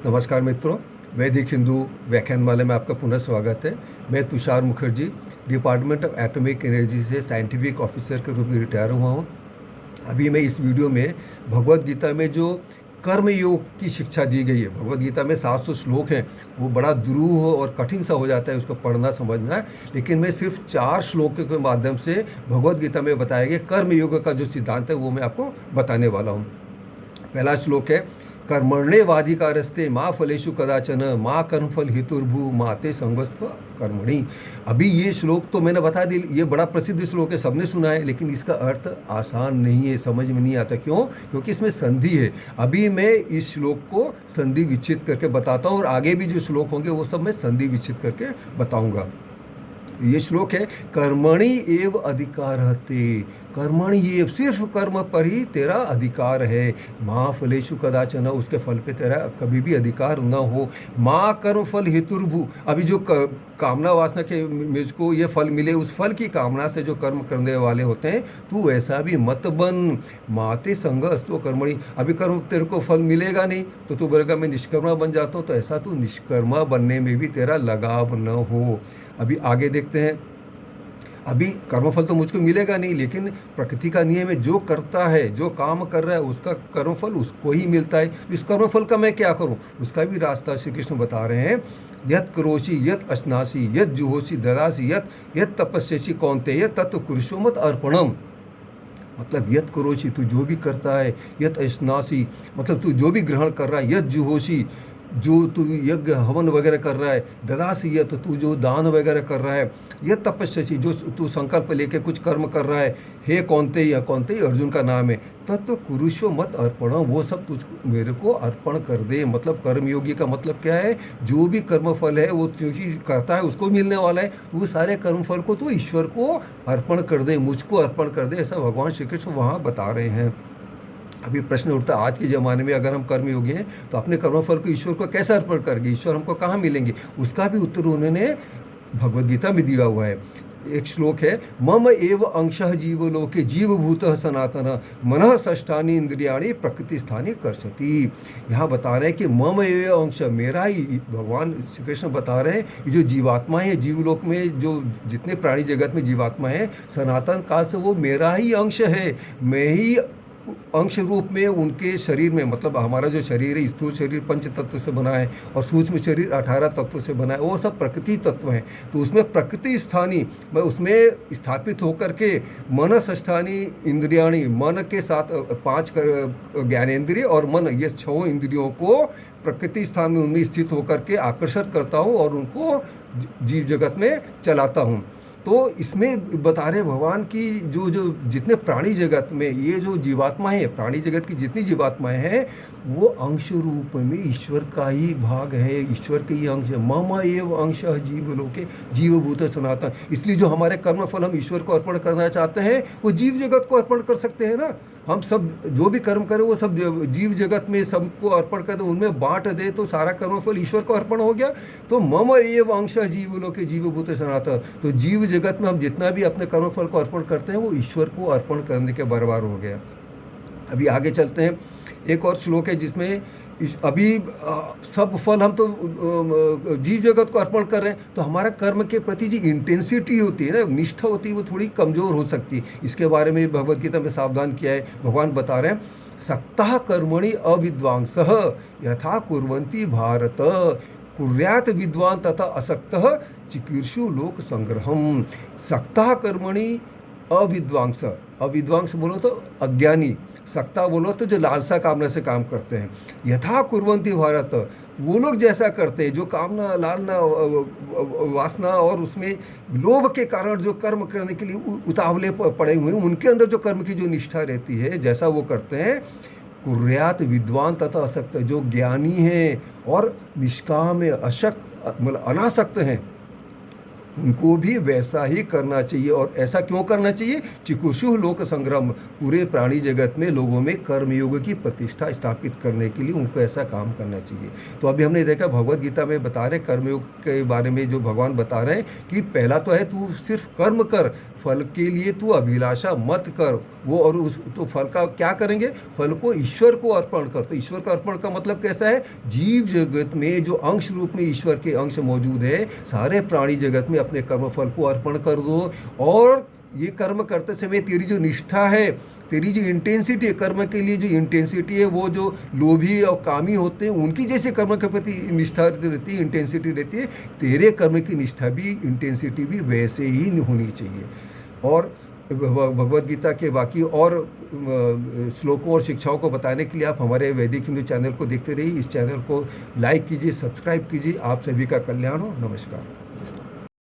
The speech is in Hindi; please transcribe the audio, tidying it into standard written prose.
नमस्कार मित्रों, वैदिक हिंदू व्याख्यानमाला में आपका पुनः स्वागत है। मैं Tushar Mukherjee department of atomic energy से साइंटिफिक ऑफिसर के रूप में रिटायर हुआ हूँ। अभी मैं इस वीडियो में भगवत गीता में जो कर्म योग की शिक्षा दी गई है, भगवत गीता में 700 श्लोक हैं। वो बड़ा दुरूह और कठिन सा हो जाता है उसको पढ़ना समझना है, लेकिन मैं सिर्फ 4 श्लोक के माध्यम से भगवत गीता में बताया गया कर्म योग का जो सिद्धांत है वो मैं आपको बताने वाला हूँ। पहला श्लोक है, कर्मण्येवाधिकारस्ते माँ फलेषु कदाचन माँ कर्मफल हेतुर्भु माते संगस्त्व कर्मणि। अभी ये श्लोक तो मैंने बता दी, ये बड़ा प्रसिद्ध श्लोक है, सबने सुना है, लेकिन इसका अर्थ आसान नहीं है, समझ में नहीं आता। क्यों? क्योंकि इसमें संधि है। अभी मैं इस श्लोक को संधि विच्छेद करके बताता हूँ और आगे भी जो श्लोक होंगे वो सब मैं संधि विच्छेद करके बताऊँगा। ये श्लोक है, कर्मणि एव अधिकारहते, कर्मणि एव, सिर्फ कर्म पर ही तेरा अधिकार है। माँ फलेषु कदाचन, उसके फल पे तेरा कभी भी अधिकार न हो। माँ कर्म फल हेतुर्भु, अभी जो कामना वासना के मुझको ये फल मिले, उस फल की कामना से जो कर्म करने वाले होते हैं, तू वैसा भी मत बन। माते संग अस्तु कर्मणि, अभी कर्म तेरे को फल मिलेगा नहीं तो तू बोलेगा मैं निष्कर्मा बन जाता हूँ, तो ऐसा तू निष्कर्मा बनने में भी तेरा लगाव न हो। अभी आगे देखते हैं। अभी कर्मफल तो मुझको मिलेगा नहीं, लेकिन प्रकृति का नियम है, जो करता है, जो काम कर रहा है, उसका कर्मफल उसको ही मिलता है। इस कर्मफल का मैं क्या करूं, उसका भी रास्ता श्री कृष्ण बता रहे हैं। यत करोषि यत अश्नासी यत जुहोषि ददासी यत यत तपस्यसि कौन्तेय तत् कुरुषो मत अर्पणम। मतलब यत करोषि, तू जो भी करता है, यत अश्नासी मतलब तू जो भी ग्रहण कर रहा है, यत जुहोषि जो तू यज्ञ हवन वगैरह कर रहा है, ददासी यत तू जो दान वगैरह कर रहा है, यह तपस्यसी जो तू संकल्प लेके कुछ कर्म कर रहा है, हे कौन्तेय, कौन्तेय अर्जुन का नाम है, तत्व कुरुष्व मत अर्पण, वो सब तुझ मेरे को अर्पण कर दे। मतलब कर्मयोगी का मतलब क्या है, जो भी कर्मफल है वो जो चीज करता है उसको मिलने वाला है, वो सारे कर्मफल को तो ईश्वर को अर्पण कर दे, मुझको अर्पण कर दे, ऐसा भगवान श्री कृष्ण वहाँ बता रहे हैं। अभी प्रश्न उठता है, आज के ज़माने में अगर हम कर्मयोगी हैं तो अपने कर्मफल को ईश्वर को कैसे अर्पण करेंगे, ईश्वर हमको कहाँ मिलेंगे? उसका भी उत्तर उन्होंने भगवद गीता में दिया हुआ है। एक श्लोक है, मम एव अंशः जीवलोके जीवभूतः सनातन मनः षष्ठानि इंद्रियाणि प्रकृति स्थानी कर्षति। यहाँ बता रहे हैं कि मम एव अंश, मेरा ही, भगवान श्री कृष्ण बता रहे हैं, ये जो जीवात्मा है जीवलोक में, जो जितने प्राणी जगत में जीवात्मा है, सनातन काल से वो मेरा ही अंश है। मैं ही अंश रूप में उनके शरीर में, मतलब हमारा जो शरीर है, स्थूल शरीर 5 तत्व से बना है और सूक्ष्म शरीर 18 तत्व से बना है, वो सब प्रकृति तत्व हैं। तो उसमें प्रकृति स्थानी, मैं उसमें स्थापित होकर के मन षष्ठानी इंद्रियाणी, मन के साथ 5 ज्ञानेंद्रिय और मन, ये 6 इंद्रियों को प्रकृति स्थान में उनमें स्थित होकर के आकर्षित करता हूँ और उनको जीव जगत में चलाता हूँ। तो इसमें बता रहे भगवान की जो जो जितने प्राणी जगत में ये जो जीवात्मा है, प्राणी जगत की जितनी जीवात्माएं हैं, वो अंश रूप में ईश्वर का ही भाग है, ईश्वर के ही अंश है। मम एव अंश जीवलोके जीवभूत सनातन। इसलिए जो हमारे कर्मफल हम ईश्वर को अर्पण करना चाहते हैं, वो जीव जगत को अर्पण कर सकते हैं ना। हम सब जो भी कर्म करें वो सब जीव जगत में सबको अर्पण कर दे, उनमें बांट दे, तो सारा कर्मफल ईश्वर को अर्पण हो गया। तो मम एव अंश जीवलोके जीवभूत सनातन, तो जीव जगत में हम जितना भी अपने कर्मफल को अर्पण करते हैं वो ईश्वर को अर्पण करने के बराबर हो गया। अभी आगे चलते हैं। एक और श्लोक है जिसमें अभी सब फल हम तो जीव जगत को अर्पण कर रहे हैं, तो हमारा कर्म के प्रति जो इंटेंसिटी होती है ना, निष्ठा होती है, वो थोड़ी कमज़ोर हो सकती है। इसके बारे में भगवद गीता में सावधान किया है। भगवान बता रहे हैं, सक्तः कर्मणि अविद्वांसः यथा कुर्वन्ति भारत कुर्यात विद्वान तथा असक्तः चिकीर्षु लोक संग्रहम। सक्तः कर्मणि अविद्वांस, अविद्वांस बोलो तो अज्ञानी, सक्ता बोलो तो जो लालसा कामना से काम करते हैं। यथा कुर्वन्ति भारत, वो लोग जैसा करते हैं जो कामना लालना वासना और उसमें लोभ के कारण जो कर्म करने के लिए उतावले पड़े हुए हैं, उनके अंदर जो कर्म की जो निष्ठा रहती है, जैसा वो करते हैं। कुर्यात विद्वान तथा असक्त, जो ज्ञानी हैं और निष्काम अशक्त मतलब अनासक्त हैं, उनको भी वैसा ही करना चाहिए। और ऐसा क्यों करना चाहिए? चिकुषु लोक संग्राम, पूरे प्राणी जगत में लोगों में कर्मयोग की प्रतिष्ठा स्थापित करने के लिए उनको ऐसा काम करना चाहिए। तो अभी हमने देखा भगवत गीता में बता रहे कर्मयोग के बारे में, जो भगवान बता रहे हैं कि पहला तो है तू सिर्फ कर्म कर, फल के लिए तू अभिलाषा मत कर। वो और उस तो फल का क्या करेंगे? फल को ईश्वर को अर्पण कर। तो ईश्वर का अर्पण का मतलब कैसा है? जीव जगत में जो अंश रूप में ईश्वर के अंश मौजूद है, सारे प्राणी जगत में अपने कर्म फल को अर्पण कर दो। और ये कर्म करते समय तेरी जो निष्ठा है, तेरी जो इंटेंसिटी है, कर्म के लिए जो इंटेंसिटी है, वो जो लोभी और कामी होते हैं उनकी जैसे कर्म के प्रति निष्ठा रहती है, इंटेंसिटी रहती है, तेरे कर्म की निष्ठा भी, इंटेंसिटी भी वैसे ही होनी चाहिए। और भगवत गीता के बाकी और श्लोकों और शिक्षाओं को बताने के लिए आप हमारे वैदिक हिंदू चैनल को देखते रहिए। इस चैनल को लाइक कीजिए, सब्सक्राइब कीजिए। आप सभी का कल्याण हो। नमस्कार।